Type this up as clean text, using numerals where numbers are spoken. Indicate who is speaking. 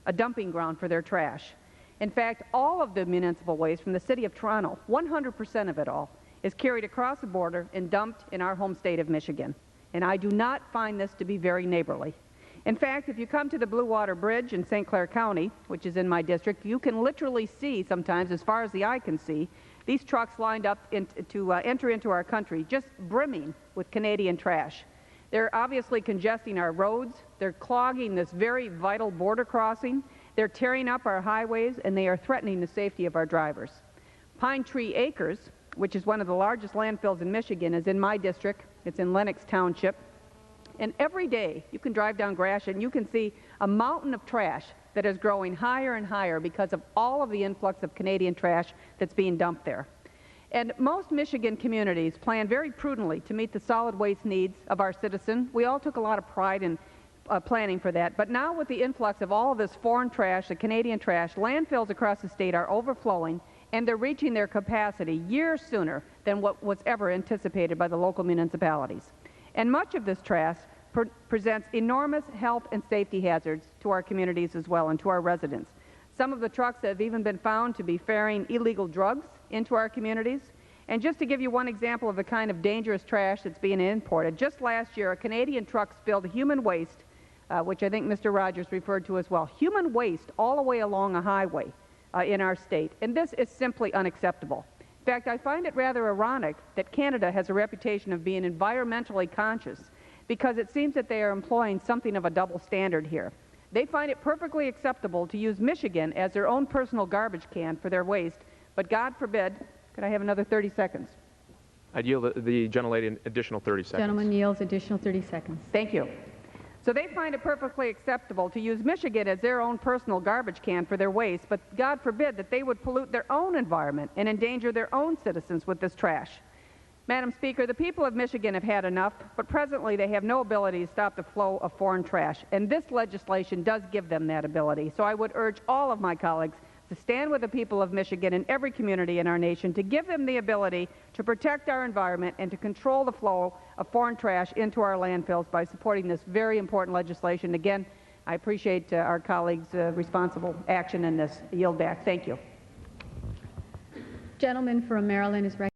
Speaker 1: a dumping ground for their trash. In fact, all of the municipal waste from the City of Toronto, 100% of it all, is carried across the border and dumped in our home state of Michigan. And I do not find this to be very neighborly. In fact, if you come to the Blue Water Bridge in St. Clair County, which is in my district, you can literally see sometimes, as far as the eye can see, these trucks lined up to enter into our country, just brimming with Canadian trash. They're obviously congesting our roads. They're clogging this very vital border crossing. They're tearing up our highways, and they are threatening the safety of our drivers. Pine Tree Acres, which is one of the largest landfills in Michigan, is in my district. It's in Lennox Township. And every day you can drive down Gratiot and you can see a mountain of trash that is growing higher and higher because of all of the influx of Canadian trash that's being dumped there. And most Michigan communities plan very prudently to meet the solid waste needs of our citizens. We all took a lot of pride in planning for that. But now with the influx of all of this foreign trash, the Canadian trash, landfills across the state are overflowing, and they're reaching their capacity years sooner than what was ever anticipated by the local municipalities. And much of this trash presents enormous health and safety hazards to our communities as well and to our residents. Some of the trucks have even been found to be ferrying illegal drugs into our communities. And just to give you one example of the kind of dangerous trash that's being imported, just last year a Canadian truck spilled human waste, which I think Mr. Rogers referred to as well, human waste all the way along a highway in our state. And this is simply unacceptable. In fact, I find it rather ironic that Canada has a reputation of being environmentally conscious, because it seems that they are employing something of a double standard here. They find it perfectly acceptable to use Michigan as their own personal garbage can for their waste, but God forbid, could I have another 30 seconds?
Speaker 2: I'd yield the gentlelady an additional 30 seconds.
Speaker 3: Gentleman yields additional 30 seconds.
Speaker 1: Thank you. So they find it perfectly acceptable to use Michigan as their own personal garbage can for their waste, but God forbid that they would pollute their own environment and endanger their own citizens with this trash. Madam Speaker, the people of Michigan have had enough, but presently they have no ability to stop the flow of foreign trash, and this legislation does give them that ability. So I would urge all of my colleagues to stand with the people of Michigan and every community in our nation to give them the ability to protect our environment and to control the flow of foreign trash into our landfills by supporting this very important legislation. Again, I appreciate our colleagues' responsible action in this. I yield back. Thank you.
Speaker 3: Gentleman from Maryland is recognized.